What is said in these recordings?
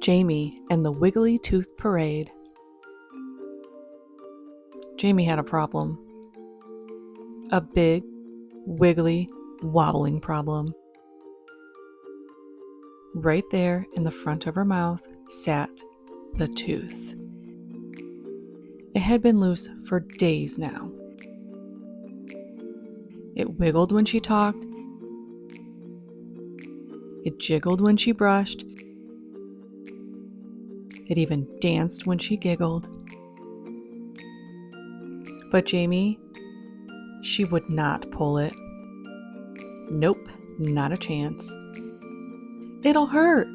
Jamie and the Wiggly Tooth Parade. Jamie had a problem. A big, wiggly, wobbling problem. Right there in the front of her mouth sat the tooth. It had been loose for days now. It wiggled when she talked. It jiggled when she brushed. It even danced when she giggled. But Jamie, she would not pull it. Nope, not a chance. "It'll hurt,"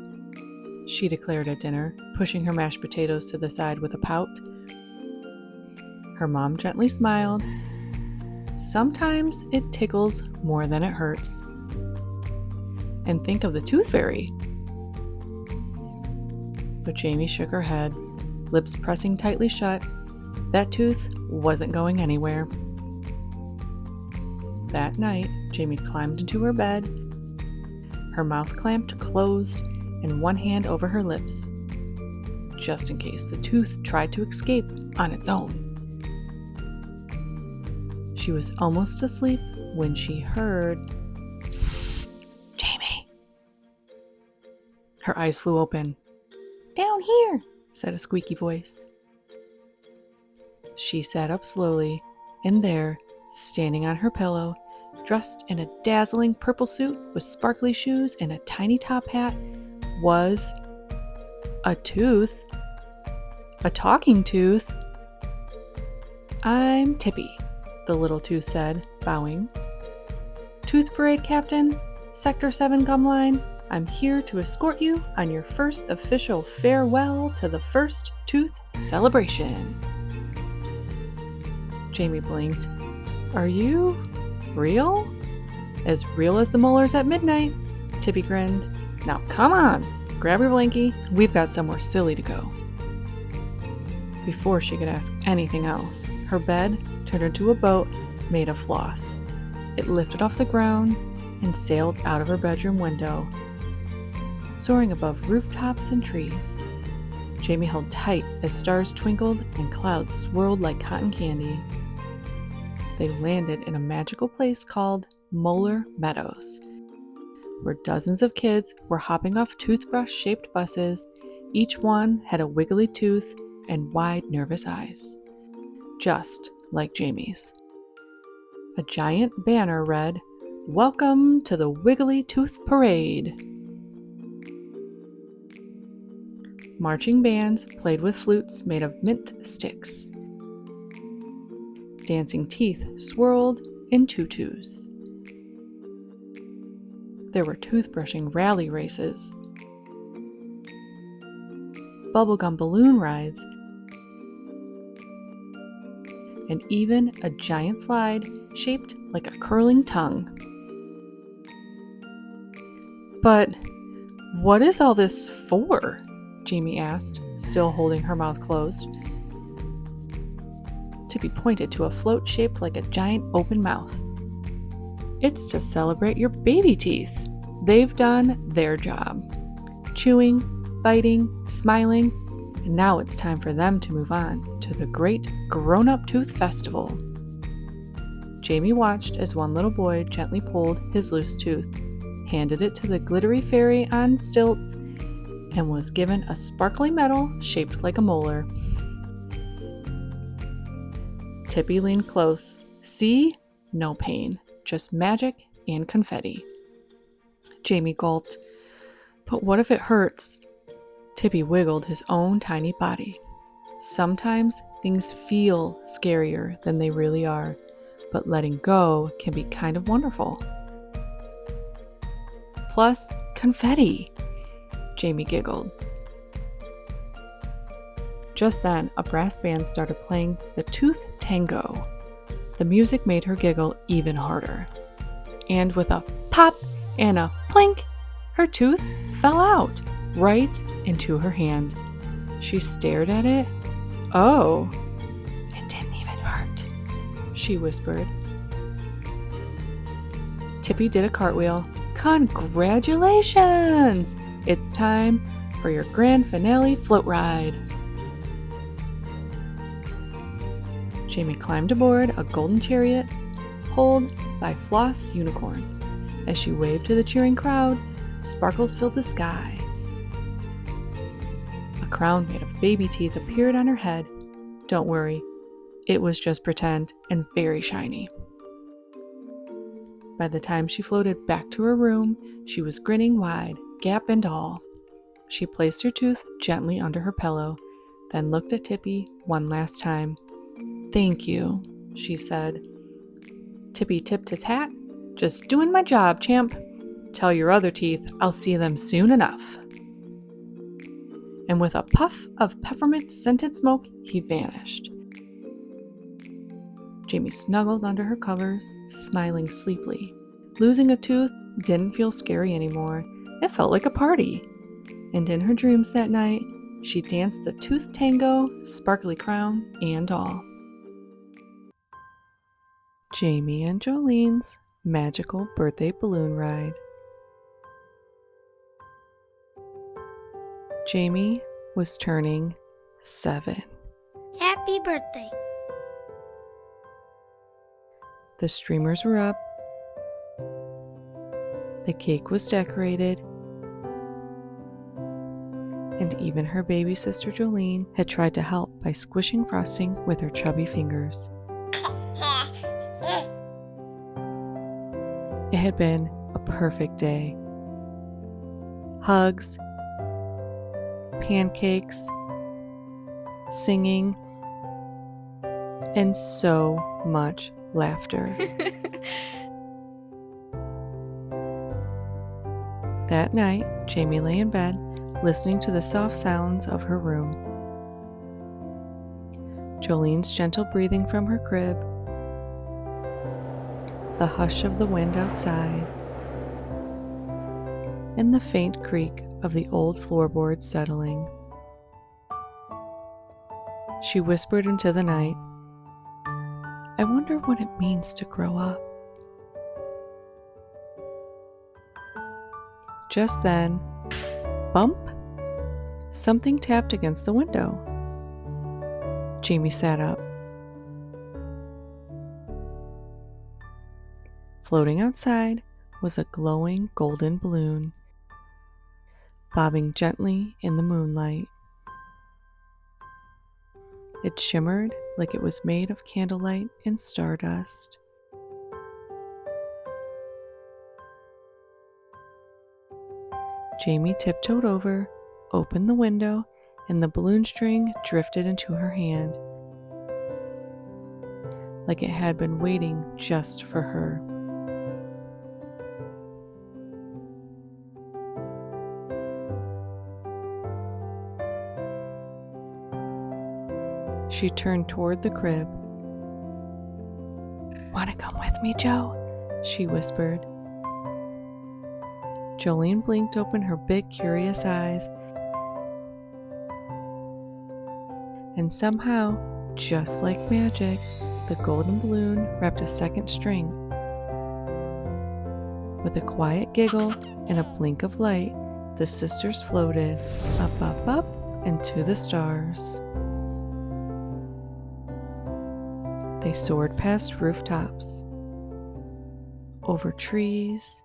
she declared at dinner, pushing her mashed potatoes to the side with a pout. Her mom gently smiled. Sometimes it tickles more than it hurts. And think of the tooth fairy. But Jamie shook her head, lips pressing tightly shut. That tooth wasn't going anywhere. That night, Jamie climbed into her bed, her mouth clamped closed and one hand over her lips, just in case the tooth tried to escape on its own. She was almost asleep when she heard, "Psst, Jamie." Her eyes flew open. "Down here," said a squeaky voice. She sat up slowly, and there, standing on her pillow, dressed in a dazzling purple suit with sparkly shoes and a tiny top hat, was a tooth. A talking tooth. "I'm Tippy," the little tooth said, bowing. "Tooth Parade Captain, Sector 7 Gum Line. I'm here to escort you on your first official farewell to the first tooth celebration." Jamie blinked. "Are you real?" "As real as the molars at midnight," Tippy grinned. "Now come on, grab your blankie. We've got somewhere silly to go." Before she could ask anything else, her bed turned into a boat made of floss. It lifted off the ground and sailed out of her bedroom window, soaring above rooftops and trees. Jamie held tight as stars twinkled and clouds swirled like cotton candy. They landed in a magical place called Molar Meadows, where dozens of kids were hopping off toothbrush-shaped buses. Each one had a wiggly tooth and wide, nervous eyes, just like Jamie's. A giant banner read, "Welcome to the Wiggly Tooth Parade." Marching bands played with flutes made of mint sticks. Dancing teeth swirled in tutus. There were toothbrushing rally races, bubblegum balloon rides, and even a giant slide shaped like a curling tongue. "But what is all this for?" Jamie asked, still holding her mouth closed. Tippy pointed to a float shaped like a giant open mouth. "It's to celebrate your baby teeth. They've done their job. Chewing, biting, smiling, and now it's time for them to move on to the great grown-up tooth festival." Jamie watched as one little boy gently pulled his loose tooth, handed it to the glittery fairy on stilts, and was given a sparkly medal shaped like a molar. Tippy leaned close. "See? No pain, just magic and confetti." Jamie gulped. "But what if it hurts?" Tippy wiggled his own tiny body. "Sometimes things feel scarier than they really are, but letting go can be kind of wonderful. Plus, confetti," Jamie giggled. Just then, a brass band started playing the Tooth Tango. The music made her giggle even harder. And with a pop and a plink, her tooth fell out, right into her hand. She stared at it. "Oh, it didn't even hurt," she whispered. Tippy did a cartwheel. "Congratulations! It's time for your grand finale float ride. Jamie climbed aboard a golden chariot pulled by floss unicorns. As she waved to the cheering crowd, sparkles filled the sky. A crown made of baby teeth appeared on her head. Don't worry, it was just pretend and very shiny. By the time she floated back to her room, she was grinning wide, gap and all. She placed her tooth gently under her pillow, then looked at Tippy one last time. "Thank you," she said. Tippy tipped his hat. "Just doing my job, champ. Tell your other teeth I'll see them soon enough." And with a puff of peppermint-scented smoke, he vanished. Jamie snuggled under her covers, smiling sleepily. Losing a tooth didn't feel scary anymore. It felt like a party. And in her dreams that night, she danced the tooth tango, sparkly crown, and all. Jamie and Jolene's magical birthday balloon ride. Jamie was turning 7. Happy birthday. The streamers were up. The cake was decorated. And even her baby sister Jolene had tried to help by squishing frosting with her chubby fingers. It had been a perfect day. Hugs, pancakes, singing, and so much laughter. That night, Jamie lay in bed, listening to the soft sounds of her room. Jolene's gentle breathing from her crib, the hush of the wind outside, and the faint creak of the old floorboards settling. She whispered into the night, "I wonder what it means to grow up." Just then, bump! Something tapped against the window. Jamie sat up. Floating outside was a glowing golden balloon, bobbing gently in the moonlight. It shimmered like it was made of candlelight and stardust. Jamie tiptoed over, opened the window, and the balloon string drifted into her hand, like it had been waiting just for her. She turned toward the crib. "Want to come with me, Joe?" she whispered. Jolene blinked open her big, curious eyes, and somehow, just like magic, the golden balloon wrapped a second string. With a quiet giggle and a blink of light, the sisters floated up, up, up, and to the stars. They soared past rooftops, over trees,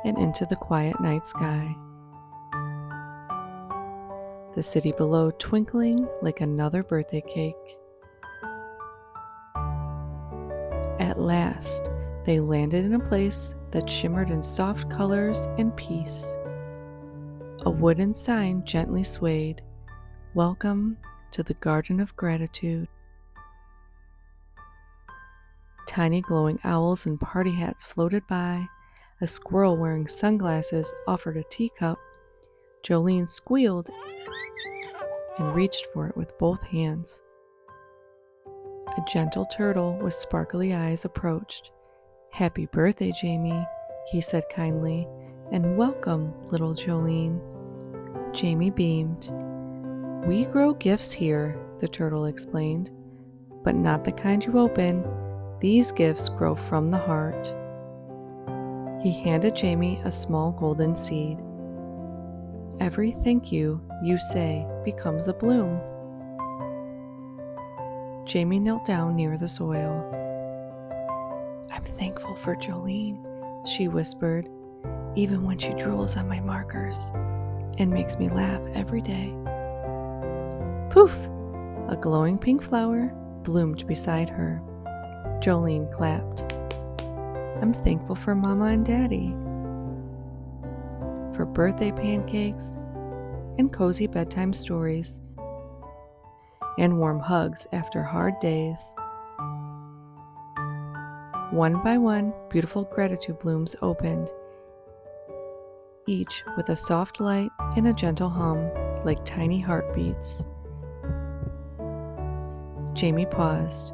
and into the quiet night sky. The city below twinkling like another birthday cake. At last, they landed in a place that shimmered in soft colors and peace. A wooden sign gently swayed, "Welcome to the Garden of Gratitude." Tiny glowing owls in party hats floated by. A squirrel wearing sunglasses offered a teacup. Jolene squealed and reached for it with both hands. A gentle turtle with sparkly eyes approached. "Happy birthday, Jamie," he said kindly, "and welcome, little Jolene." Jamie beamed. "We grow gifts here," the turtle explained, "but not the kind you open. These gifts grow from the heart." He handed Jamie a small golden seed. every thank you you say becomes a bloom. Jamie knelt down near the soil. I'm thankful for Jolene, she whispered, even when she drools on my markers and makes me laugh every day. Poof! A glowing pink flower bloomed beside her. Jolene clapped. I'm thankful for Mama and Daddy, for birthday pancakes and cozy bedtime stories, and warm hugs after hard days. One by one, beautiful gratitude blooms opened, each with a soft light and a gentle hum like tiny heartbeats. Jamie paused.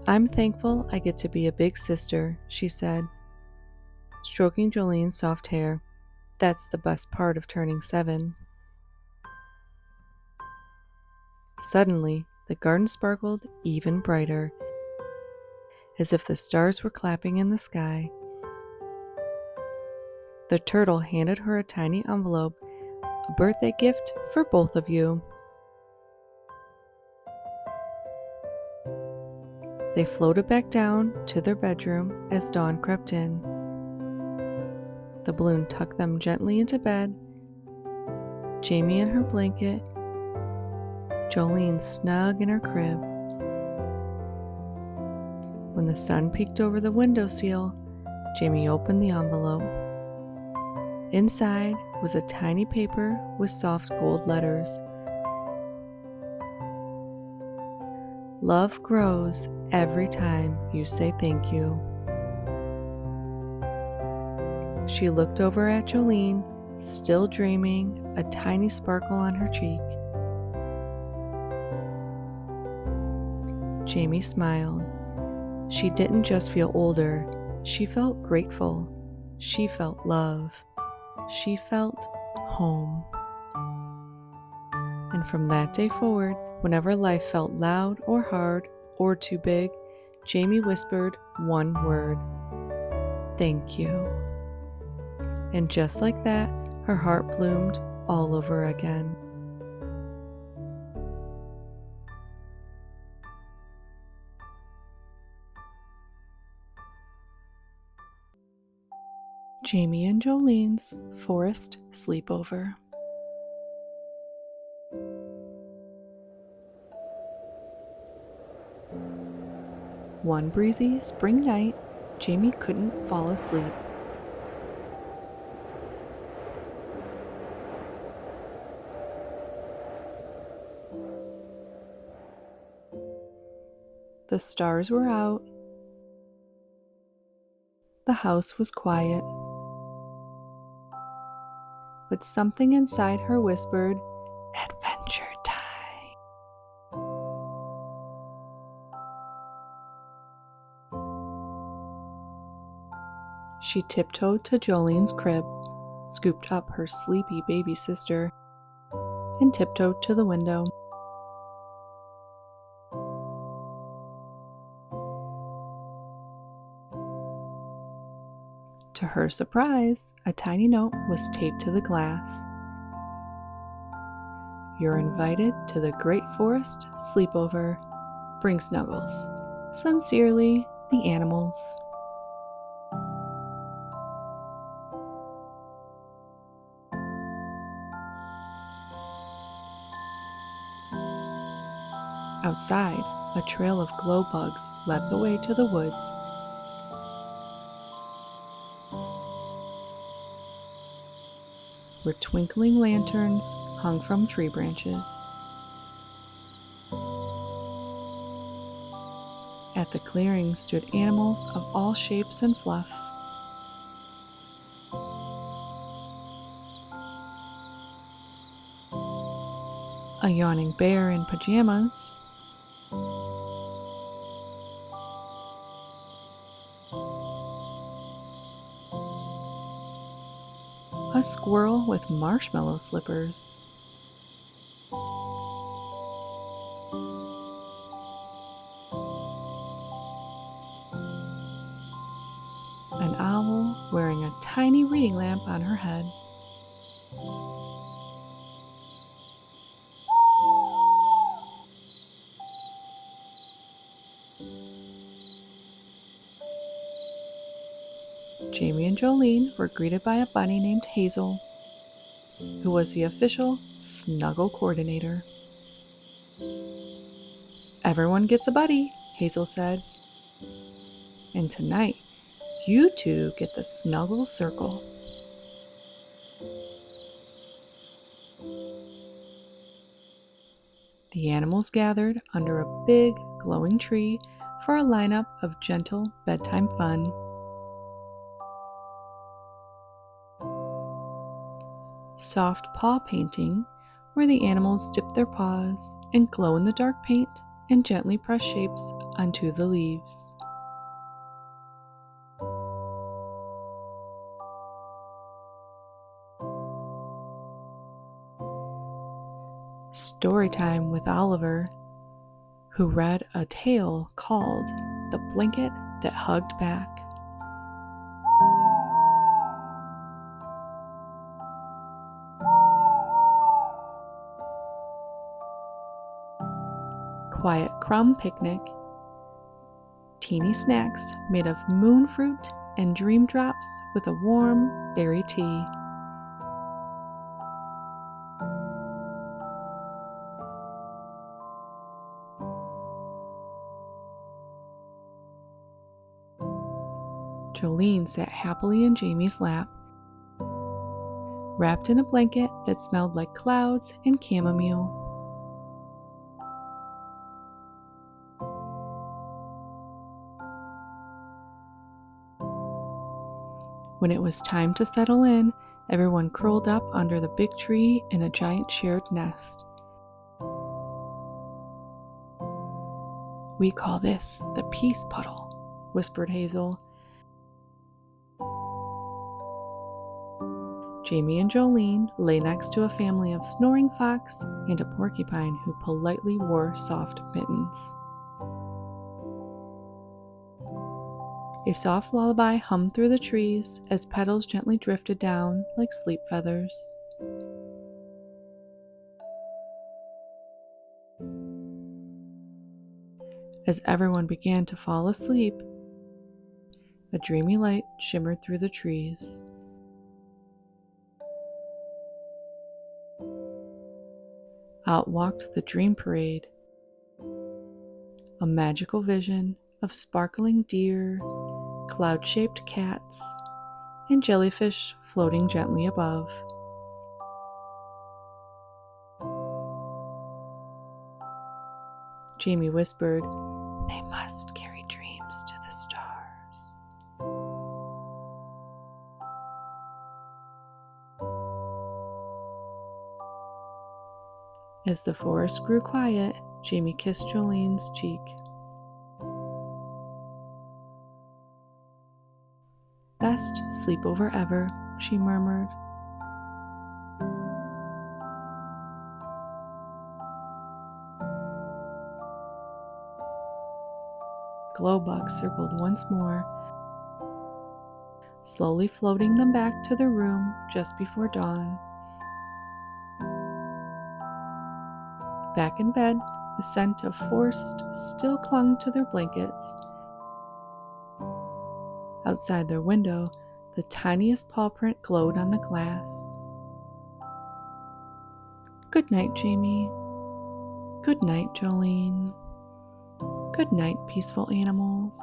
I'm thankful I get to be a big sister, she said, stroking Jolene's soft hair. That's the best part of turning 7. Suddenly, the garden sparkled even brighter, as if the stars were clapping in the sky. The turtle handed her a tiny envelope, a birthday gift for both of you. They floated back down to their bedroom as dawn crept in. The balloon tucked them gently into bed, Jamie in her blanket, Jolene snug in her crib. When the sun peeked over the windowsill, Jamie opened the envelope. Inside was a tiny paper with soft gold letters. Love grows every time you say thank you. She looked over at Jolene, still dreaming, a tiny sparkle on her cheek. Jamie smiled. She didn't just feel older, she felt grateful. She felt love. She felt home. And from that day forward, whenever life felt loud or hard or too big, Jamie whispered one word: thank you. And just like that, her heart bloomed all over again. Jamie and Jolene's Forest Sleepover. One breezy spring night, Jamie couldn't fall asleep. The stars were out. The house was quiet. But something inside her whispered, adventure time. She tiptoed to Jolene's crib, scooped up her sleepy baby sister, and tiptoed to the window. To her surprise, a tiny note was taped to the glass. You're invited to the Great Forest Sleepover. Bring snuggles. Sincerely, the animals. Outside, a trail of glow bugs led the way to the woods. Where twinkling lanterns hung from tree branches. At the clearing stood animals of all shapes and fluff. A yawning bear in pajamas. A squirrel with marshmallow slippers. An owl wearing a tiny reading lamp on her head. Jamie and Jolene were greeted by a bunny named Hazel, who was the official snuggle coordinator. "Everyone gets a buddy," Hazel said. "And tonight, you two get the snuggle circle." The animals gathered under a big, glowing tree for a lineup of gentle bedtime fun. Soft paw painting, where the animals dip their paws and glow-in-the-dark paint and gently press shapes onto the leaves. Story time with Oliver, who read a tale called "The Blanket That Hugged Back." Quiet crumb picnic, teeny snacks made of moon fruit and dream drops with a warm berry tea. Jolene sat happily in Jamie's lap, wrapped in a blanket that smelled like clouds and chamomile. When it was time to settle in, everyone curled up under the big tree in a giant shared nest. "We call this the peace puddle," whispered Hazel. Jamie and Jolene lay next to a family of snoring fox and a porcupine who politely wore soft mittens. A soft lullaby hummed through the trees as petals gently drifted down like sleep feathers. As everyone began to fall asleep, a dreamy light shimmered through the trees. Out walked the dream parade, a magical vision of sparkling deer, cloud-shaped cats, and jellyfish floating gently above. Jamie whispered, "They must carry dreams to the stars." As the forest grew quiet, Jamie kissed Jolene's cheek. "Best sleepover ever," she murmured. Glowbugs circled once more, slowly floating them back to their room just before dawn. Back in bed, the scent of forest still clung to their blankets. Outside their window, the tiniest paw print glowed on the glass. "Good night, Jamie. Good night, Jolene. Good night, peaceful animals."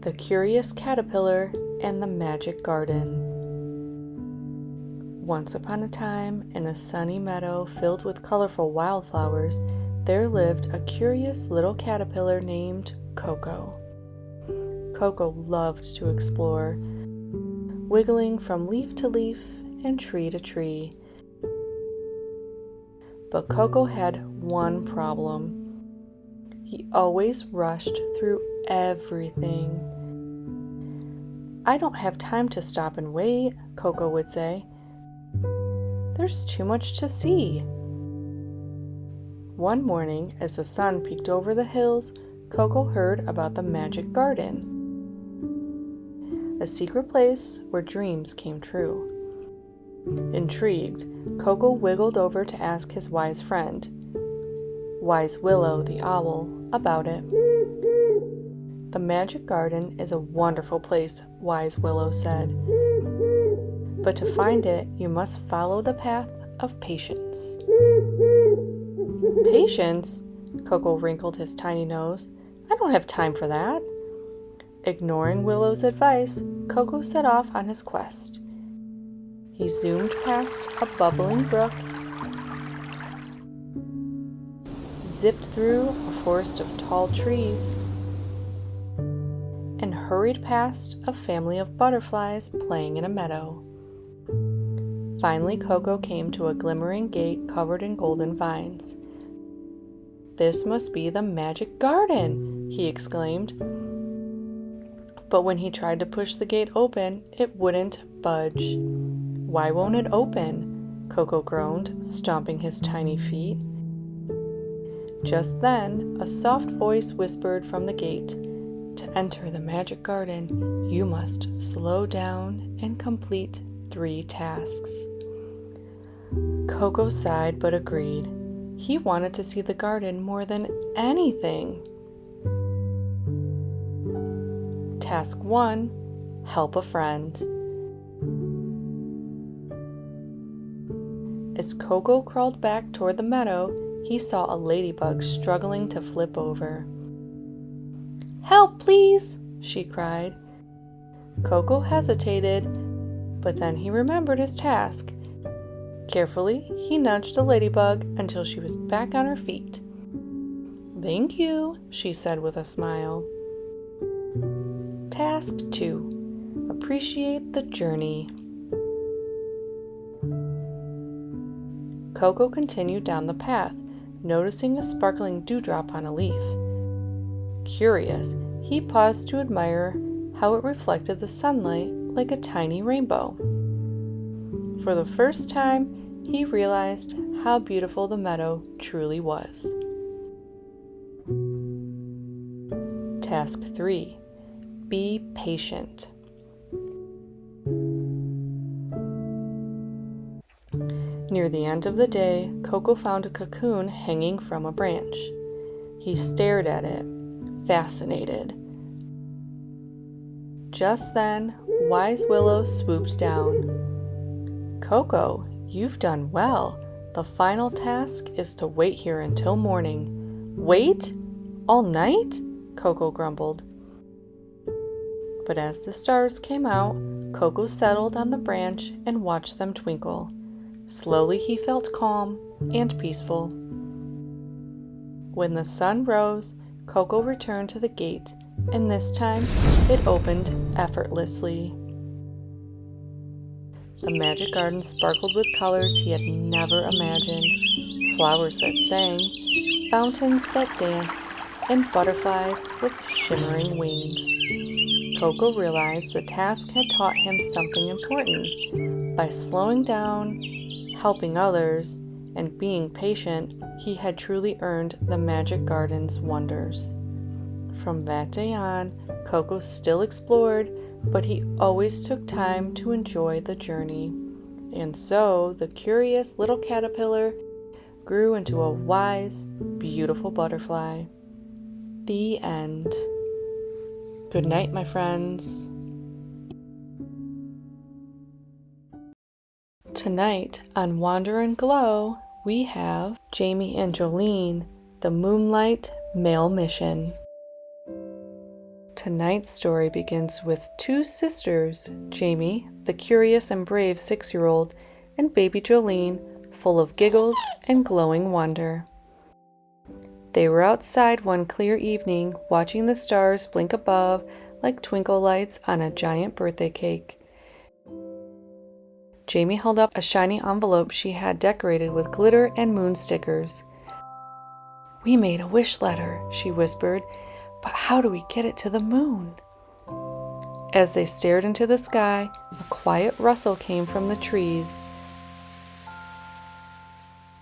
The Curious Caterpillar and the Magic Garden. Once upon a time, in a sunny meadow filled with colorful wildflowers, there lived a curious little caterpillar named Coco. Coco loved to explore, wiggling from leaf to leaf and tree to tree. But Coco had one problem. He always rushed through everything. "I don't have time to stop and wait," Coco would say. "There's too much to see." One morning, as the sun peeked over the hills, Coco heard about the magic garden. a secret place where dreams came true. Intrigued, Coco wiggled over to ask his wise friend, Wise Willow the owl, about it. The magic garden is a wonderful place, Wise Willow said. But to find it, you must follow the path of patience. Patience? Coco wrinkled his tiny nose. I don't have time for that. Ignoring Willow's advice, Coco set off on his quest. He zoomed past a bubbling brook, zipped through a forest of tall trees, and hurried past a family of butterflies playing in a meadow. Finally, Coco came to a glimmering gate covered in golden vines. This must be the magic garden, he exclaimed. But when he tried to push the gate open, it wouldn't budge. Why won't it open? Coco groaned, stomping his tiny feet. Just then, a soft voice whispered from the gate, To enter the magic garden, you must slow down and complete 3 tasks. Coco sighed but agreed. He wanted to see the garden more than anything. Task 1, help a friend. As Coco crawled back toward the meadow, he saw a ladybug struggling to flip over. Help, please, she cried. Coco hesitated, but then he remembered his task. Carefully, he nudged the ladybug until she was back on her feet. Thank you, she said with a smile. Task 2. Appreciate the journey. Coco continued down the path, noticing a sparkling dewdrop on a leaf. Curious, he paused to admire how it reflected the sunlight like a tiny rainbow. For the first time, he realized how beautiful the meadow truly was. Task 3. Be patient. Near the end of the day, Coco found a cocoon hanging from a branch. He stared at it, fascinated. Just then, Wise Willow swooped down. Coco, you've done well. The final task is to wait here until morning. Wait? All night? Coco grumbled. But as the stars came out, Coco settled on the branch and watched them twinkle. Slowly he felt calm and peaceful. When the sun rose, Coco returned to the gate, and this time it opened effortlessly. The magic garden sparkled with colors he had never imagined, flowers that sang, fountains that danced, and butterflies with shimmering wings. Coco realized the task had taught him something important. By slowing down, helping others, and being patient, he had truly earned the magic garden's wonders. From that day on, Coco still explored, but he always took time to enjoy the journey. And so, the curious little caterpillar grew into a wise, beautiful butterfly. The end. Good night, my friends. Tonight on Wander and Glow, we have Jamie and Jolene, the Moonlight Male Mission. Tonight's story begins with 2 sisters, Jamie, the curious and brave 6-year-old, and baby Jolene, full of giggles and glowing wonder. They were outside one clear evening, watching the stars blink above like twinkle lights on a giant birthday cake. Jamie held up a shiny envelope she had decorated with glitter and moon stickers. "We made a wish letter," she whispered, "but how do we get it to the moon?" As they stared into the sky, a quiet rustle came from the trees.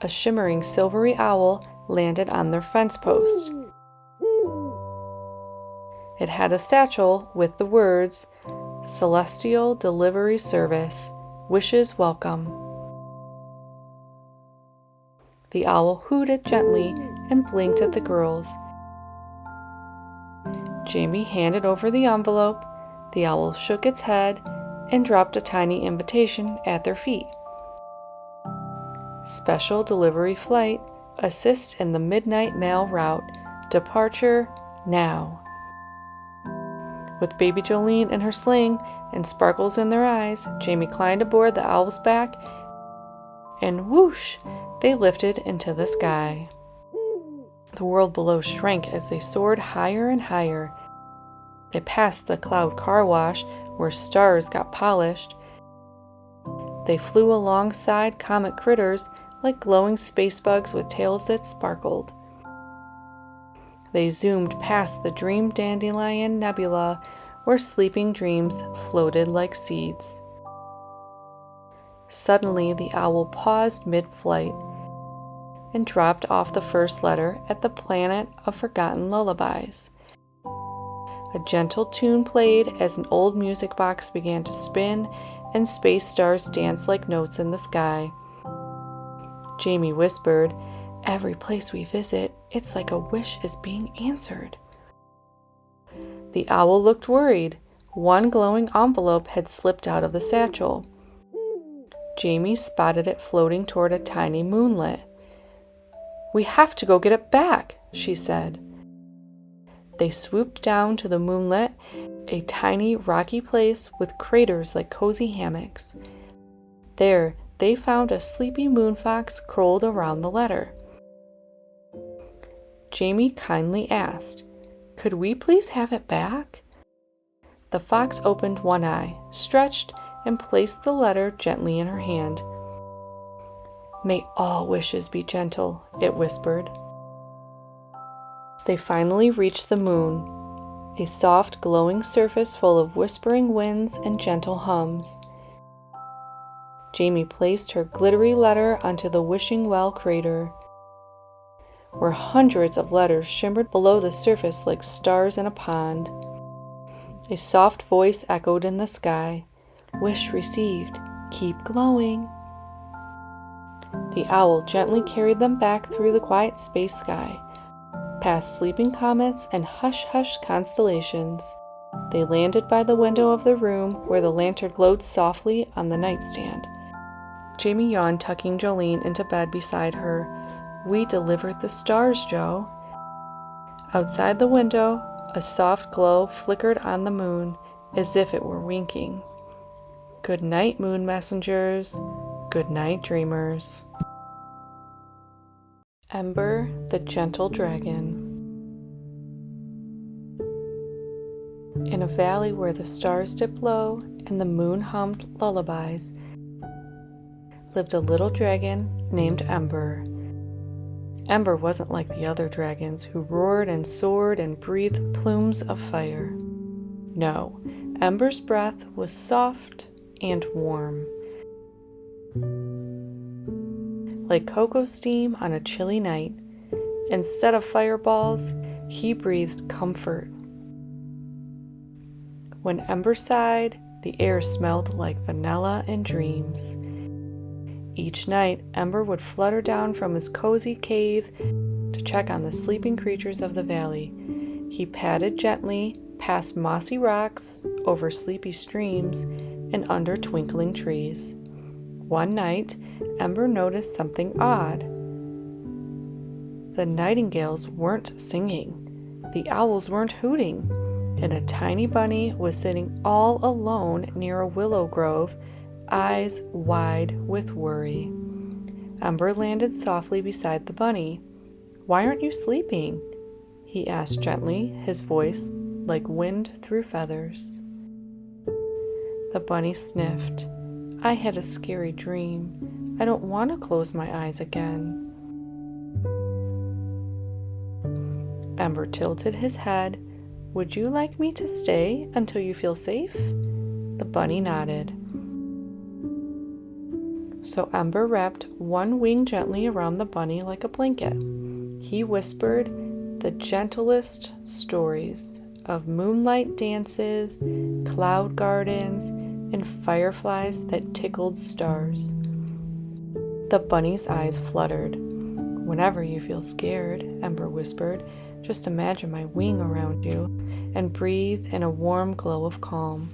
A shimmering silvery owl landed on their fence post. It had a satchel with the words, Celestial Delivery Service. Wishes welcome. The owl hooted gently and blinked at the girls. Jamie handed over the envelope. The owl shook its head and dropped a tiny invitation at their feet. Special delivery flight. Assist in the midnight mail route. Departure now. With baby Jolene in her sling and sparkles in their eyes, Jamie climbed aboard the owl's back, and whoosh, they lifted into the sky. The world below shrank as they soared higher and higher. They passed the cloud car wash where stars got polished. They flew alongside comet critters like glowing space bugs with tails that sparkled. They zoomed past the dream dandelion nebula where sleeping dreams floated like seeds. Suddenly, the owl paused mid-flight and dropped off the first letter at the planet of forgotten lullabies. A gentle tune played as an old music box began to spin and space stars danced like notes in the sky. Jamie whispered, "Every place we visit, it's like a wish is being answered." The owl looked worried. One glowing envelope had slipped out of the satchel. Jamie spotted it floating toward a tiny moonlit. "We have to go get it back," she said. They swooped down to the moonlit, a tiny rocky place with craters like cozy hammocks. There, they found a sleepy moon fox curled around the letter. Jamie kindly asked, "Could we please have it back?" The fox opened one eye, stretched, and placed the letter gently in her hand. "May all wishes be gentle," it whispered. They finally reached the moon, a soft, glowing surface full of whispering winds and gentle hums. Jamie placed her glittery letter onto the wishing well crater, where hundreds of letters shimmered below the surface like stars in a pond. A soft voice echoed in the sky, "Wish received. Keep glowing." The owl gently carried them back through the quiet space sky, past sleeping comets and hush-hush constellations. They landed by the window of the room where the lantern glowed softly on the nightstand. Jamie yawned, tucking Jolene into bed beside her. "We delivered the stars, Joe." Outside the window, a soft glow flickered on the moon, as if it were winking. "Good night, moon messengers. Good night, dreamers." Ember, the Gentle Dragon. In a valley where the stars dipped low and the moon hummed lullabies, lived a little dragon named Ember. Ember wasn't like the other dragons who roared and soared and breathed plumes of fire. No, Ember's breath was soft and warm, like cocoa steam on a chilly night. Instead of fireballs, he breathed comfort. When Ember sighed, the air smelled like vanilla and dreams. Each night, Ember would flutter down from his cozy cave to check on the sleeping creatures of the valley. He padded gently past mossy rocks, over sleepy streams, and under twinkling trees. One night, Ember noticed something odd. The nightingales weren't singing, the owls weren't hooting, and a tiny bunny was sitting all alone near a willow grove, eyes wide with worry. Ember landed softly beside the bunny. "Why aren't you sleeping?" he asked gently, his voice like wind through feathers. The bunny sniffed. "I had a scary dream. I don't want to close my eyes again." Ember tilted his head. "Would you like me to stay until you feel safe?" The bunny nodded. So Ember wrapped one wing gently around the bunny like a blanket. He whispered the gentlest stories of moonlight dances, cloud gardens, and fireflies that tickled stars. The bunny's eyes fluttered. "Whenever you feel scared," Ember whispered, "just imagine my wing around you and breathe in a warm glow of calm."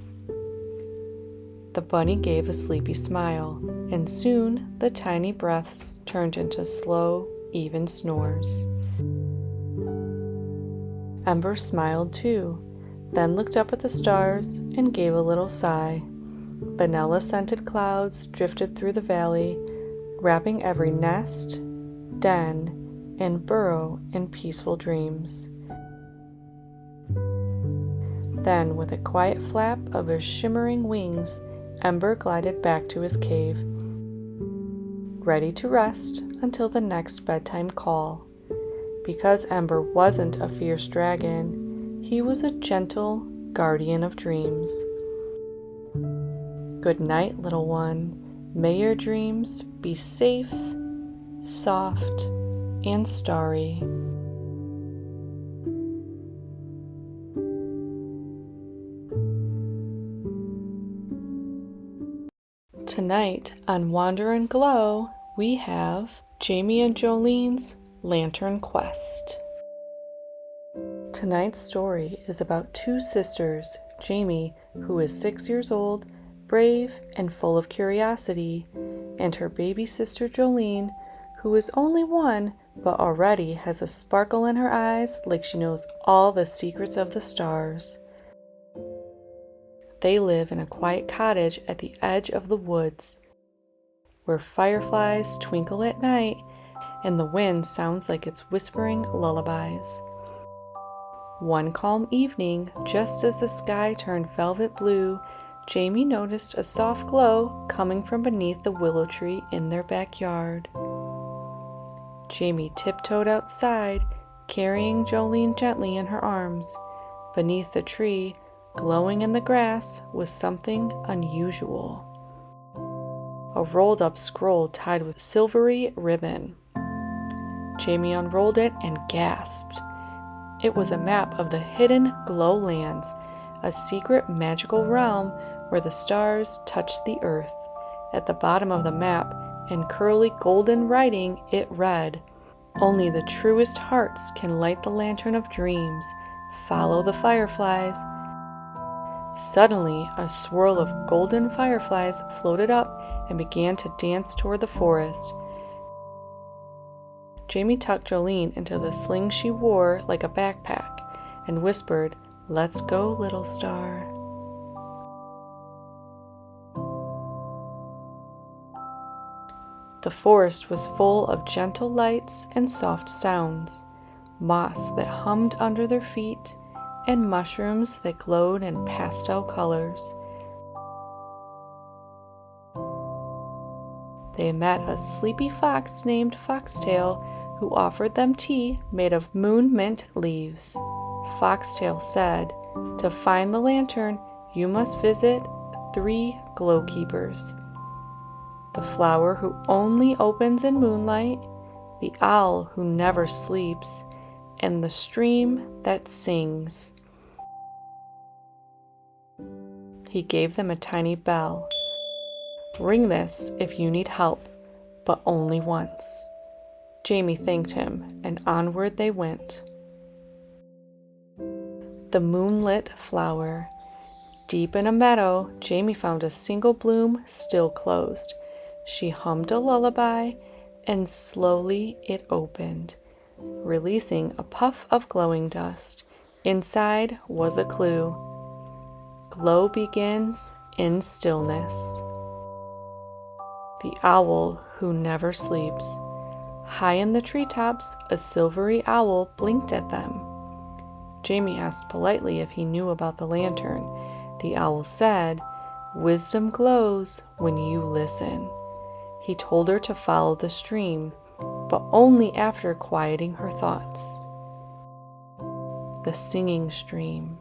The bunny gave a sleepy smile, and soon the tiny breaths turned into slow, even snores. Ember smiled too, then looked up at the stars and gave a little sigh. Vanilla-scented clouds drifted through the valley, wrapping every nest, den, and burrow in peaceful dreams. Then, with a quiet flap of his shimmering wings, Ember glided back to his cave, ready to rest until the next bedtime call. Because Ember wasn't a fierce dragon, he was a gentle guardian of dreams. Good night, little one. May your dreams be safe, soft, and starry. Tonight on Wander and Glow, we have Jamie and Jolene's Lantern Quest. Tonight's story is about two sisters, Jamie, who is 6 years old, brave and full of curiosity, and her baby sister Jolene, who is only 1 but already has a sparkle in her eyes like she knows all the secrets of the stars. They live in a quiet cottage at the edge of the woods, where fireflies twinkle at night and the wind sounds like it's whispering lullabies. One calm evening, just as the sky turned velvet blue, Jamie noticed a soft glow coming from beneath the willow tree in their backyard. Jamie tiptoed outside, carrying Jolene gently in her arms. Beneath the tree, glowing in the grass, was something unusual. A rolled-up scroll tied with silvery ribbon. Jamie unrolled it and gasped. It was a map of the hidden Glowlands, a secret magical realm where the stars touched the earth. At the bottom of the map, in curly golden writing, it read, "Only the truest hearts can light the lantern of dreams. Follow the fireflies." Suddenly, a swirl of golden fireflies floated up and began to dance toward the forest. Jamie tucked Jolene into the sling she wore like a backpack and whispered, "Let's go, little star." The forest was full of gentle lights and soft sounds, moss that hummed under their feet, and mushrooms that glowed in pastel colors. They met a sleepy fox named Foxtail, who offered them tea made of moon mint leaves. Foxtail said, "To find the lantern, you must visit 3 glow keepers: the flower who only opens in moonlight, the owl who never sleeps, and the stream that sings." He gave them a tiny bell. "Ring this if you need help, but only once." Jamie thanked him, and onward they went. The moonlit flower. Deep in a meadow, Jamie found a single bloom still closed. She hummed a lullaby, and slowly it opened, releasing a puff of glowing dust. Inside was a clue. Glow begins in stillness. The owl who never sleeps. High in the treetops, a silvery owl blinked at them. Jamie asked politely if he knew about the lantern. The owl said, "Wisdom glows when you listen." He told her to follow the stream, but only after quieting her thoughts. The singing stream.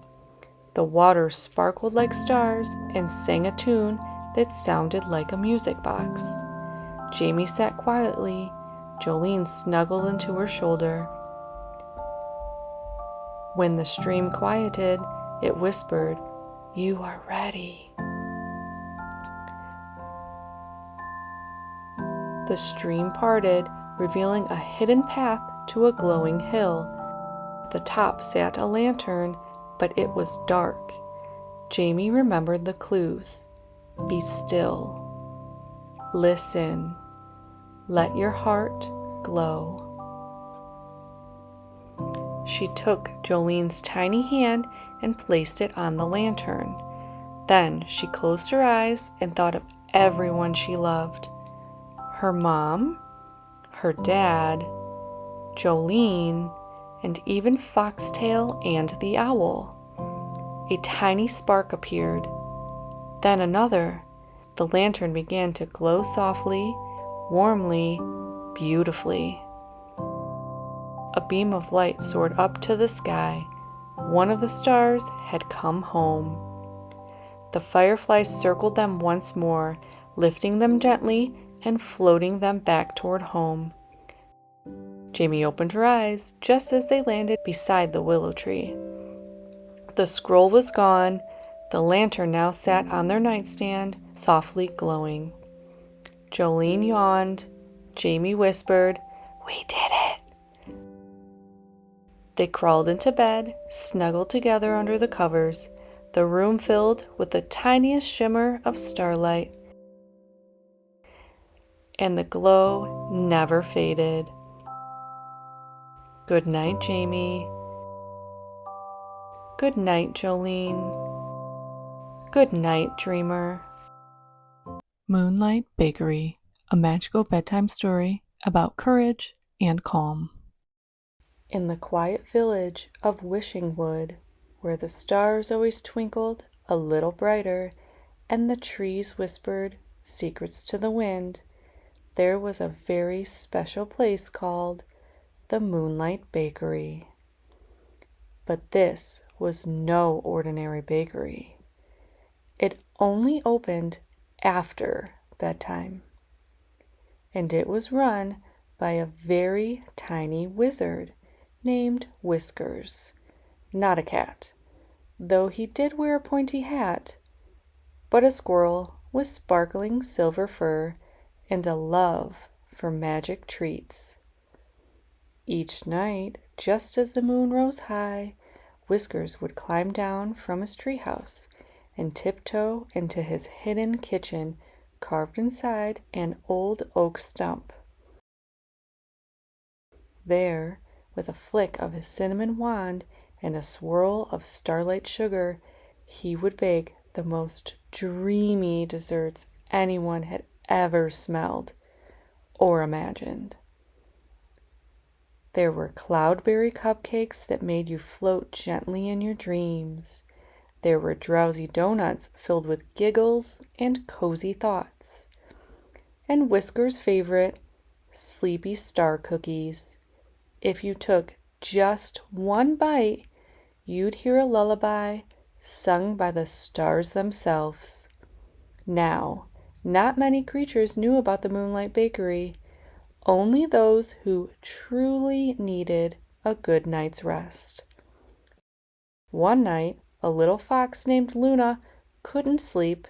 The water sparkled like stars and sang a tune that sounded like a music box. Jamie sat quietly. Jolene snuggled into her shoulder. When the stream quieted, it whispered, "You are ready." The stream parted, revealing a hidden path to a glowing hill. At the top sat a lantern, but it was dark. Jamie remembered the clues. Be still. Listen. Let your heart glow. She took Jolene's tiny hand and placed it on the lantern. Then she closed her eyes and thought of everyone she loved. Her mom, her dad, Jolene, and even Foxtail and the owl. A tiny spark appeared, then another. The lantern began to glow softly, warmly, beautifully. A beam of light soared up to the sky. One of the stars had come home. The fireflies circled them once more, lifting them gently and floating them back toward home. Jamie opened her eyes just as they landed beside the willow tree. The scroll was gone. The lantern now sat on their nightstand, softly glowing. Jolene yawned. Jamie whispered, "We did it." They crawled into bed, snuggled together under the covers, the room filled with the tiniest shimmer of starlight. And the glow never faded. Good night, Jamie. Good night, Jolene. Good night, dreamer. Moonlight Bakery, a magical bedtime story about courage and calm. In the quiet village of Wishing Wood, where the stars always twinkled a little brighter and the trees whispered secrets to the wind, there was a very special place called the Moonlight Bakery. But this was no ordinary bakery. It only opened after bedtime, and it was run by a very tiny wizard named Whiskers. Not a cat, though he did wear a pointy hat, but a squirrel with sparkling silver fur and a love for magic treats. Each night, just as the moon rose high, Whiskers would climb down from his treehouse and tiptoe into his hidden kitchen carved inside an old oak stump. There, with a flick of his cinnamon wand and a swirl of starlight sugar, he would bake the most dreamy desserts anyone had ever smelled or imagined. There were cloudberry cupcakes that made you float gently in your dreams. There were drowsy donuts filled with giggles and cozy thoughts. And Whisker's favorite, sleepy star cookies. If you took just one bite, you'd hear a lullaby sung by the stars themselves. Now, not many creatures knew about the Moonlight Bakery. Only those who truly needed a good night's rest. One night, a little fox named Luna couldn't sleep.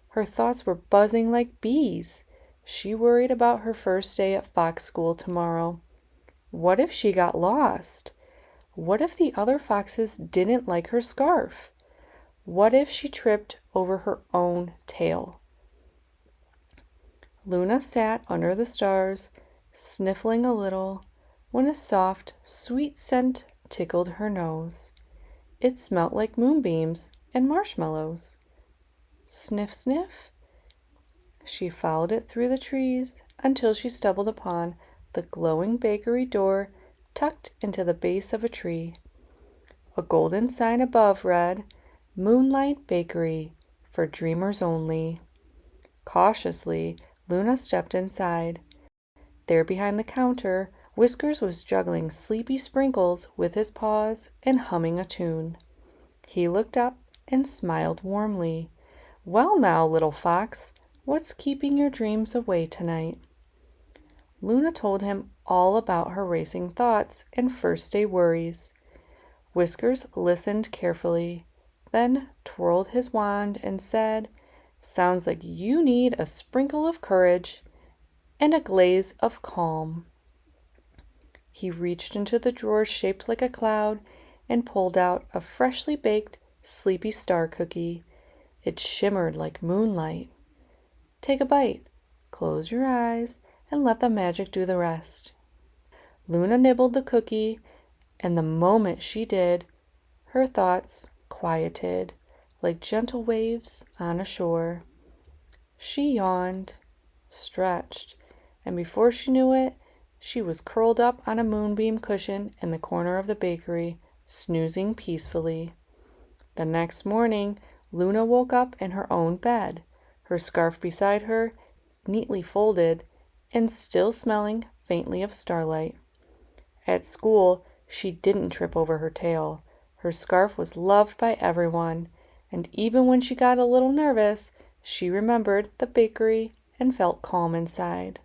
Her thoughts were buzzing like bees. She worried about her first day at fox school tomorrow. What if she got lost? What if the other foxes didn't like her scarf? What if she tripped over her own tail? Luna sat under the stars, sniffling a little, when a soft, sweet scent tickled her nose. It smelt like moonbeams and marshmallows. Sniff, sniff. She followed it through the trees until she stumbled upon the glowing bakery door tucked into the base of a tree. A golden sign above read, "Moonlight Bakery, for dreamers only." Cautiously, Luna stepped inside. There behind the counter, Whiskers was juggling sleepy sprinkles with his paws and humming a tune. He looked up and smiled warmly. "Well now, little fox, what's keeping your dreams away tonight?" Luna told him all about her racing thoughts and first day worries. Whiskers listened carefully, then twirled his wand and said, "Sounds like you need a sprinkle of courage and a glaze of calm." He reached into the drawer shaped like a cloud and pulled out a freshly baked Sleepy Star cookie. It shimmered like moonlight. "Take a bite, close your eyes, and let the magic do the rest." Luna nibbled the cookie, and the moment she did, her thoughts quieted like gentle waves on a shore. She yawned, stretched, and before she knew it, she was curled up on a moonbeam cushion in the corner of the bakery, snoozing peacefully. The next morning, Luna woke up in her own bed, her scarf beside her, neatly folded, and still smelling faintly of starlight. At school, she didn't trip over her tail. Her scarf was loved by everyone, and even when she got a little nervous, she remembered the bakery and felt calm inside.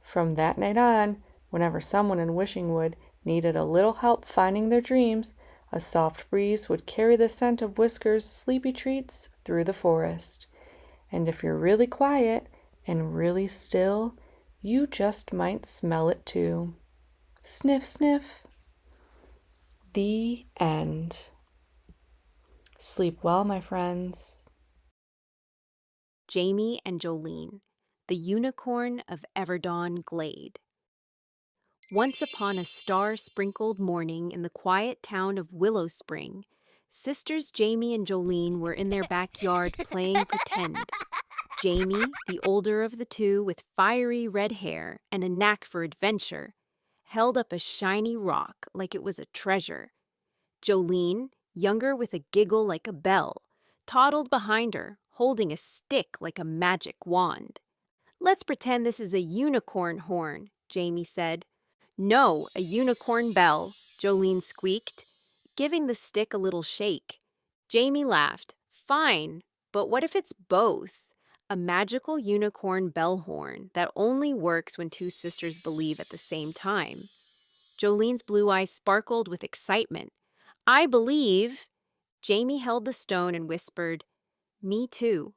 From that night on, whenever someone in Wishingwood needed a little help finding their dreams, a soft breeze would carry the scent of Whisker's sleepy treats through the forest. And if you're really quiet and really still, you just might smell it too. Sniff, sniff. The end. Sleep well, my friends. Jamie and Jolene, the unicorn of Everdawn Glade. Once upon a star-sprinkled morning in the quiet town of Willow Spring, sisters Jamie and Jolene were in their backyard playing pretend. Jamie, the older of the two with fiery red hair and a knack for adventure, held up a shiny rock like it was a treasure. Jolene, younger with a giggle like a bell, toddled behind her, holding a stick like a magic wand. "Let's pretend this is a unicorn horn," Jamie said. "No, a unicorn bell," Jolene squeaked, giving the stick a little shake. Jamie laughed. "Fine, but what if it's both? A magical unicorn bell horn that only works when two sisters believe at the same time." Jolene's blue eyes sparkled with excitement. "I believe." Jamie held the stone and whispered, "Me too."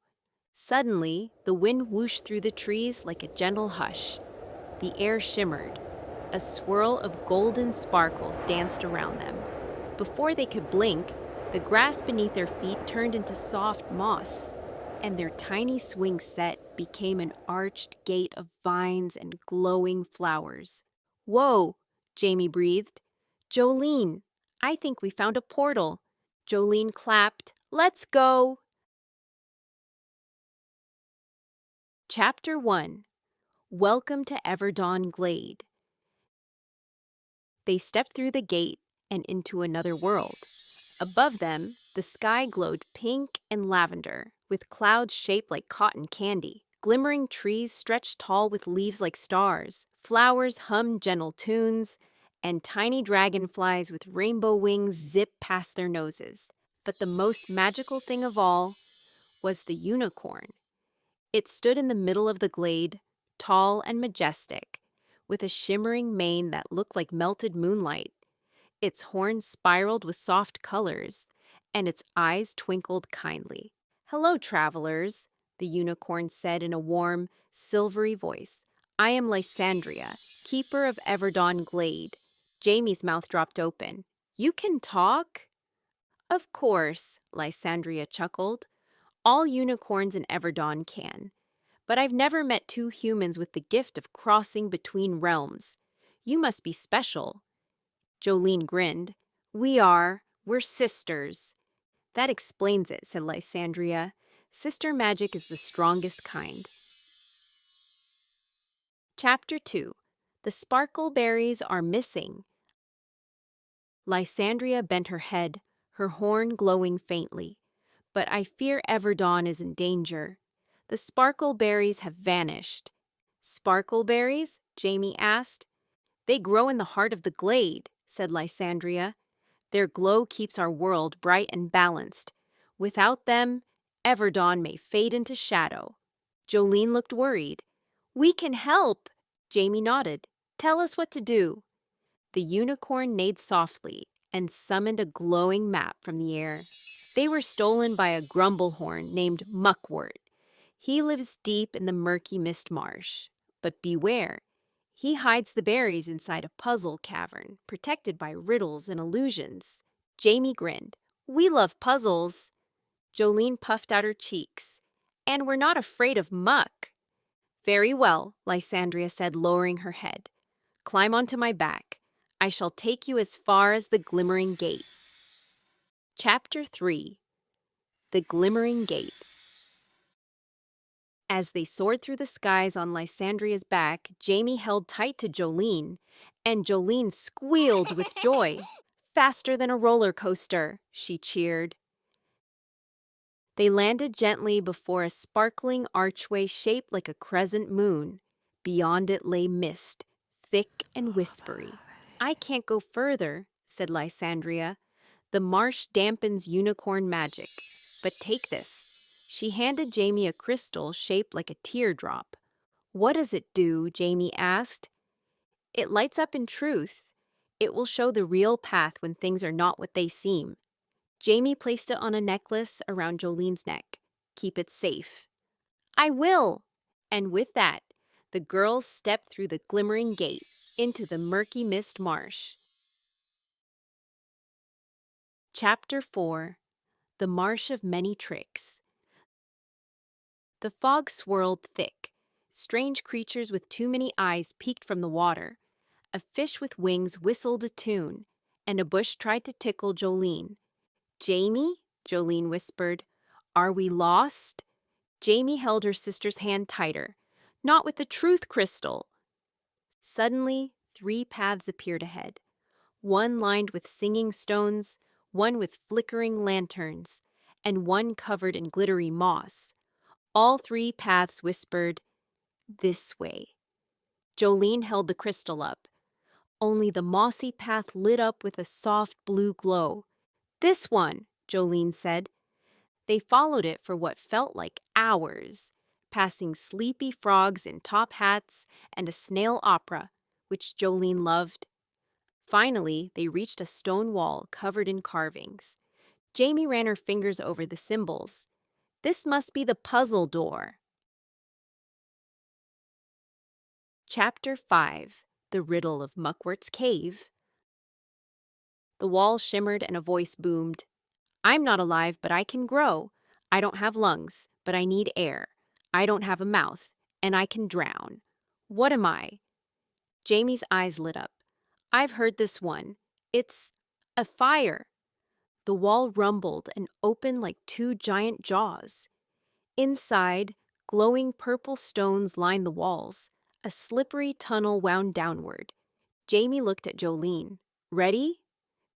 Suddenly, the wind whooshed through the trees like a gentle hush. The air shimmered. A swirl of golden sparkles danced around them. Before they could blink, the grass beneath their feet turned into soft moss, and their tiny swing set became an arched gate of vines and glowing flowers. "Whoa," Jamie breathed. "Jolene, I think we found a portal." Jolene clapped. "Let's go!" Chapter 1. Welcome to Everdawn Glade. They stepped through the gate and into another world. Above them, the sky glowed pink and lavender, with clouds shaped like cotton candy. Glimmering trees stretched tall with leaves like stars. Flowers hummed gentle tunes, and tiny dragonflies with rainbow wings zipped past their noses. But the most magical thing of all was the unicorn. It stood in the middle of the glade, tall and majestic, with a shimmering mane that looked like melted moonlight. Its horns spiraled with soft colors, and its eyes twinkled kindly. "Hello, travelers," the unicorn said in a warm, silvery voice. "I am Lysandria, keeper of Everdawn Glade." Jamie's mouth dropped open. "You can talk?" "Of course," Lysandria chuckled. "All unicorns in Everdawn can. But I've never met two humans with the gift of crossing between realms. You must be special." Jolene grinned. We're sisters." "That explains it," said Lysandria. "Sister magic is the strongest kind." Chapter 2. The sparkle berries are missing. Lysandria bent her head, her horn glowing faintly. "But I fear Everdawn is in danger. The sparkle berries have vanished." "Sparkle berries?" Jamie asked. "They grow in the heart of the glade," said Lysandria. "Their glow keeps our world bright and balanced. Without them, Everdawn may fade into shadow." Jolene looked worried. "We can help," Jamie nodded. "Tell us what to do." The unicorn neighed softly, and summoned a glowing map from the air. They were stolen by a grumblehorn named Muckwort. He lives deep in the murky mist marsh. But beware, he hides the berries inside a puzzle cavern, protected by riddles and illusions. Jamie grinned. We love puzzles. Jolene puffed out her cheeks. And we're not afraid of muck. Very well, Lysandria said, lowering her head. Climb onto my back. I shall take you as far as the Glimmering Gate. Chapter 3. The Glimmering Gate. As they soared through the skies on Lysandria's back, Jamie held tight to Jolene, and Jolene squealed with joy. Faster than a roller coaster, she cheered. They landed gently before a sparkling archway shaped like a crescent moon. Beyond it lay mist, thick and whispery. I can't go further, said Lysandria. The marsh dampens unicorn magic. But take this. She handed Jamie a crystal shaped like a teardrop. What does it do? Jamie asked. It lights up in truth. It will show the real path when things are not what they seem. Jamie placed it on a necklace around Jolene's neck. Keep it safe. I will! And with that, the girls stepped through the Glimmering Gate into the murky mist marsh. Chapter 4. The Marsh of Many Tricks. The fog swirled thick. Strange creatures with too many eyes peeked from the water. A fish with wings whistled a tune, and a bush tried to tickle Jolene. Jamie, Jolene whispered, are we lost? Jamie held her sister's hand tighter. Not with the truth crystal. Suddenly, 3 paths appeared ahead. One lined with singing stones, one with flickering lanterns, and one covered in glittery moss. All 3 paths whispered, this way. Jolene held the crystal up. Only the mossy path lit up with a soft blue glow. This one, Jolene said. They followed it for what felt like hours, passing sleepy frogs in top hats and a snail opera, which Jolene loved. Finally, they reached a stone wall covered in carvings. Jamie ran her fingers over the symbols. This must be the puzzle door. Chapter 5. The Riddle of Muckwort's Cave. The wall shimmered and a voice boomed. I'm not alive, but I can grow. I don't have lungs, but I need air. I don't have a mouth, and I can drown. What am I? Jamie's eyes lit up. I've heard this one. It's a fire. The wall rumbled and opened like 2 giant jaws. Inside, glowing purple stones lined the walls. A slippery tunnel wound downward. Jamie looked at Jolene. Ready?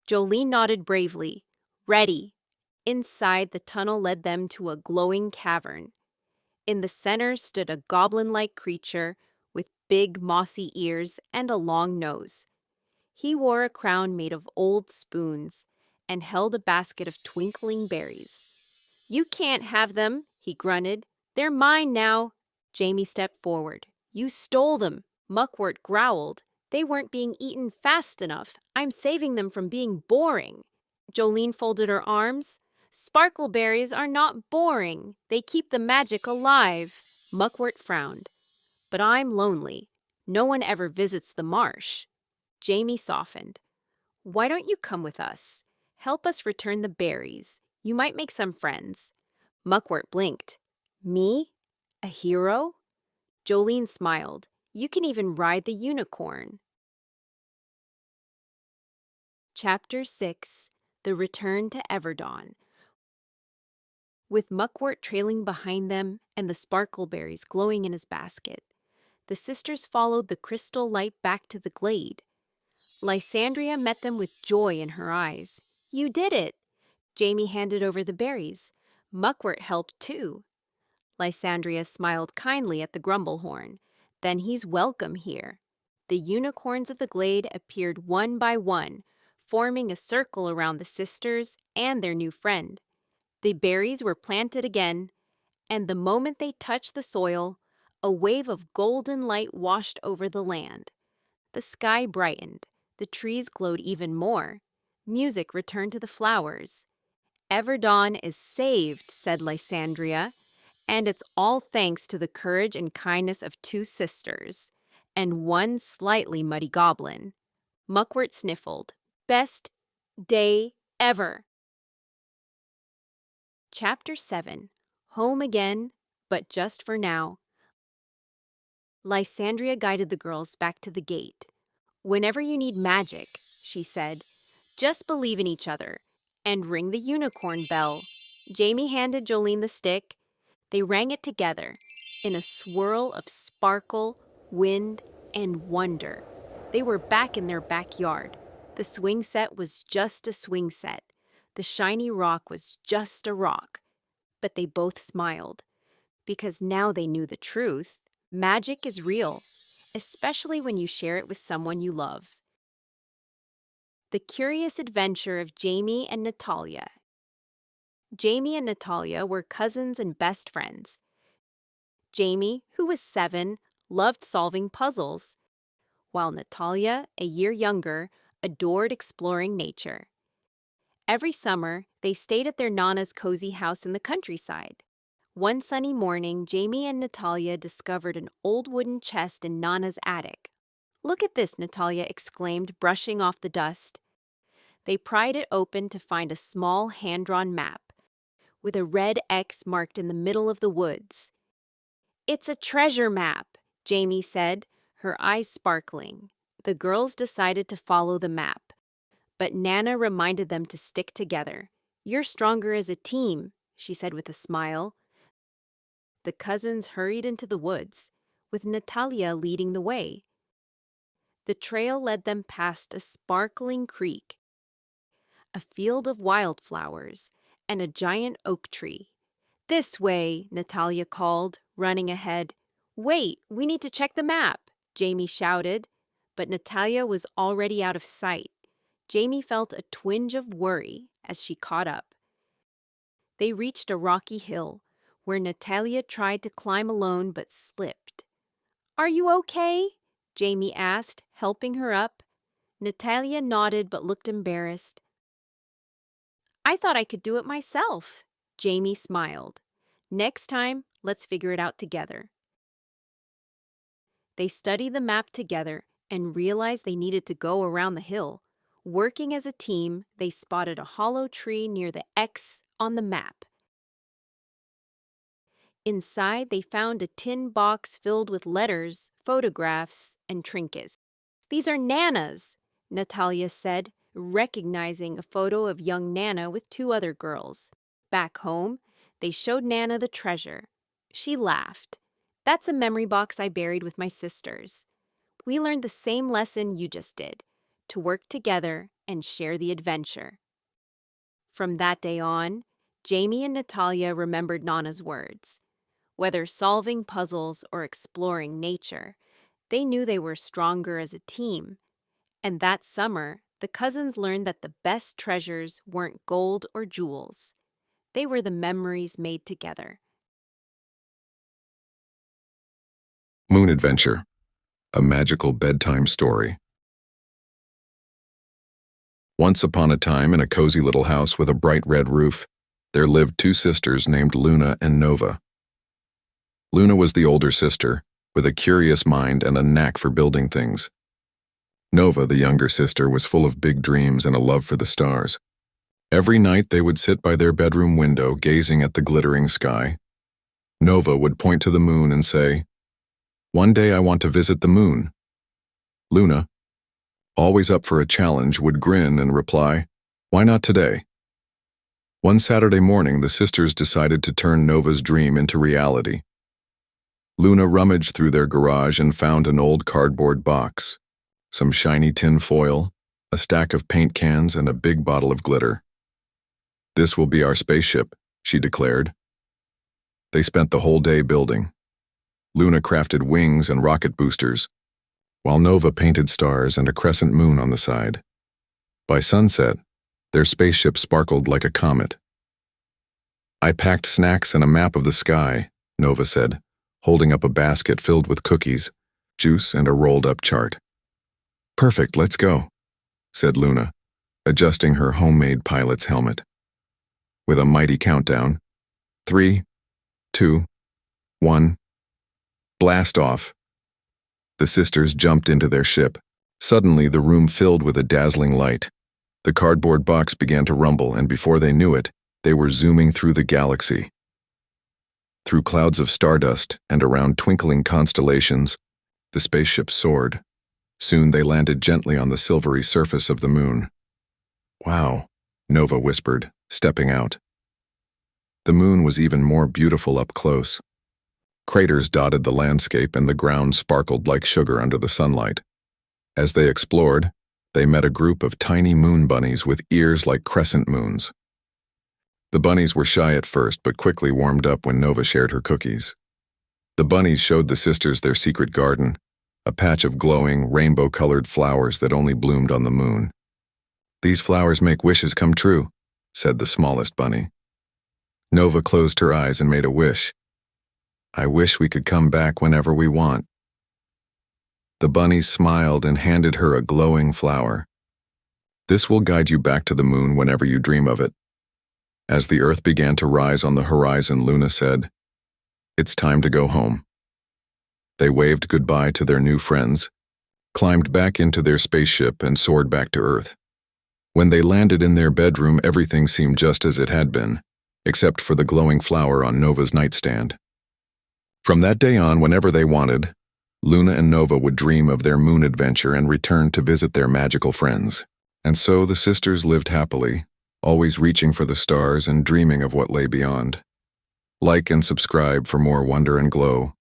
Jolene nodded bravely. Ready. Inside, the tunnel led them to a glowing cavern. In the center stood a goblin-like creature with big mossy ears and a long nose. He wore a crown made of old spoons and held a basket of twinkling berries. You can't have them, he grunted. They're mine now. Jamie stepped forward. You stole them, Muckwort growled. They weren't being eaten fast enough. I'm saving them from being boring. Jolene folded her arms. Sparkleberries are not boring. They keep the magic alive. Muckwort frowned. But I'm lonely. No one ever visits the marsh. Jamie softened. Why don't you come with us? Help us return the berries. You might make some friends. Muckwort blinked. Me? A hero? Jolene smiled. You can even ride the unicorn. Chapter 6. The Return to Everdawn. With Muckwort trailing behind them and the sparkleberries glowing in his basket, the sisters followed the crystal light back to the glade. Lysandria met them with joy in her eyes. You did it! Jamie handed over the berries. Muckwort helped too. Lysandria smiled kindly at the grumblehorn. Then he's welcome here. The unicorns of the glade appeared one by one, forming a circle around the sisters and their new friend. The berries were planted again, and the moment they touched the soil, a wave of golden light washed over the land. The sky brightened. The trees glowed even more. Music returned to the flowers. Everdawn is saved, said Lysandria, and it's all thanks to the courage and kindness of two sisters and one slightly muddy goblin. Muckwort sniffled. Best day ever. Chapter 7. Home again, but just for now. Lysandria guided the girls back to the gate. Whenever you need magic, she said, just believe in each other and ring the unicorn bell. Jamie handed Jolene the stick. They rang it together in a swirl of sparkle, wind, and wonder. They were back in their backyard. The swing set was just a swing set. The shiny rock was just a rock. But they both smiled, because now they knew the truth. Magic is real, especially when you share it with someone you love. The Curious Adventure of Jamie and Natalia. Jamie and Natalia were cousins and best friends. Jamie, who was 7, loved solving puzzles, while Natalia, a year younger, adored exploring nature. Every summer, they stayed at their Nana's cozy house in the countryside. One sunny morning, Jamie and Natalia discovered an old wooden chest in Nana's attic. "Look at this," Natalia exclaimed, brushing off the dust. They pried it open to find a small hand-drawn map, with a red X marked in the middle of the woods. "It's a treasure map," Jamie said, her eyes sparkling. The girls decided to follow the map, but Nana reminded them to stick together. "You're stronger as a team," she said with a smile. The cousins hurried into the woods, with Natalia leading the way. The trail led them past a sparkling creek, a field of wildflowers, and a giant oak tree. "This way," Natalia called, running ahead. "Wait, we need to check the map," Jamie shouted, but Natalia was already out of sight. Jamie felt a twinge of worry as she caught up. They reached a rocky hill, where Natalia tried to climb alone but slipped. "Are you okay?" Jamie asked, helping her up. Natalia nodded but looked embarrassed. "I thought I could do it myself." Jamie smiled. "Next time, let's figure it out together." They studied the map together and realized they needed to go around the hill. Working as a team, they spotted a hollow tree near the X on the map. Inside, they found a tin box filled with letters, photographs, and trinkets. "These are Nana's," Natalia said, recognizing a photo of young Nana with 2 other girls. Back home, they showed Nana the treasure. She laughed. "That's a memory box I buried with my sisters. We learned the same lesson you just did, to work together and share the adventure." From that day on, Jamie and Natalia remembered Nana's words. Whether solving puzzles or exploring nature, they knew they were stronger as a team. And that summer, the cousins learned that the best treasures weren't gold or jewels. They were the memories made together. Moon Adventure, a magical bedtime story. Once upon a time, in a cozy little house with a bright red roof, there lived 2 sisters named Luna and Nova. Luna was the older sister, with a curious mind and a knack for building things. Nova, the younger sister, was full of big dreams and a love for the stars. Every night they would sit by their bedroom window, gazing at the glittering sky. Nova would point to the moon and say, "One day I want to visit the moon." Luna, always up for a challenge, would grin and reply, "Why not today?" One Saturday morning, the sisters decided to turn Nova's dream into reality. Luna rummaged through their garage and found an old cardboard box, some shiny tin foil, a stack of paint cans, and a big bottle of glitter. "This will be our spaceship," she declared. They spent the whole day building. Luna crafted wings and rocket boosters, while Nova painted stars and a crescent moon on the side. By sunset, their spaceship sparkled like a comet. "I packed snacks and a map of the sky," Nova said, holding up a basket filled with cookies, juice, and a rolled-up chart. "Perfect, let's go," said Luna. adjusting her homemade pilot's helmet. With a mighty countdown, 3, 2, 1, blast off. The sisters jumped into their ship. Suddenly, the room filled with a dazzling light. The cardboard box began to rumble, and before they knew it, they were zooming through the galaxy. Through clouds of stardust and around twinkling constellations, the spaceship soared. Soon they landed gently on the silvery surface of the moon. "Wow," Nova whispered, stepping out. The moon was even more beautiful up close. Craters dotted the landscape and the ground sparkled like sugar under the sunlight. As they explored, they met a group of tiny moon bunnies with ears like crescent moons. The bunnies were shy at first, but quickly warmed up when Nova shared her cookies. The bunnies showed the sisters their secret garden, a patch of glowing, rainbow-colored flowers that only bloomed on the moon. "These flowers make wishes come true," said the smallest bunny. Nova closed her eyes and made a wish. "I wish we could come back whenever we want." The bunnies smiled and handed her a glowing flower. "This will guide you back to the moon whenever you dream of it." As the earth began to rise on the horizon, Luna said, "It's time to go home." They waved goodbye to their new friends, climbed back into their spaceship, and soared back to Earth. When they landed in their bedroom, everything seemed just as it had been, except for the glowing flower on Nova's nightstand. From that day on, whenever they wanted, Luna and Nova would dream of their moon adventure and return to visit their magical friends. And so the sisters lived happily, always reaching for the stars and dreaming of what lay beyond. Like and subscribe for more wonder and glow.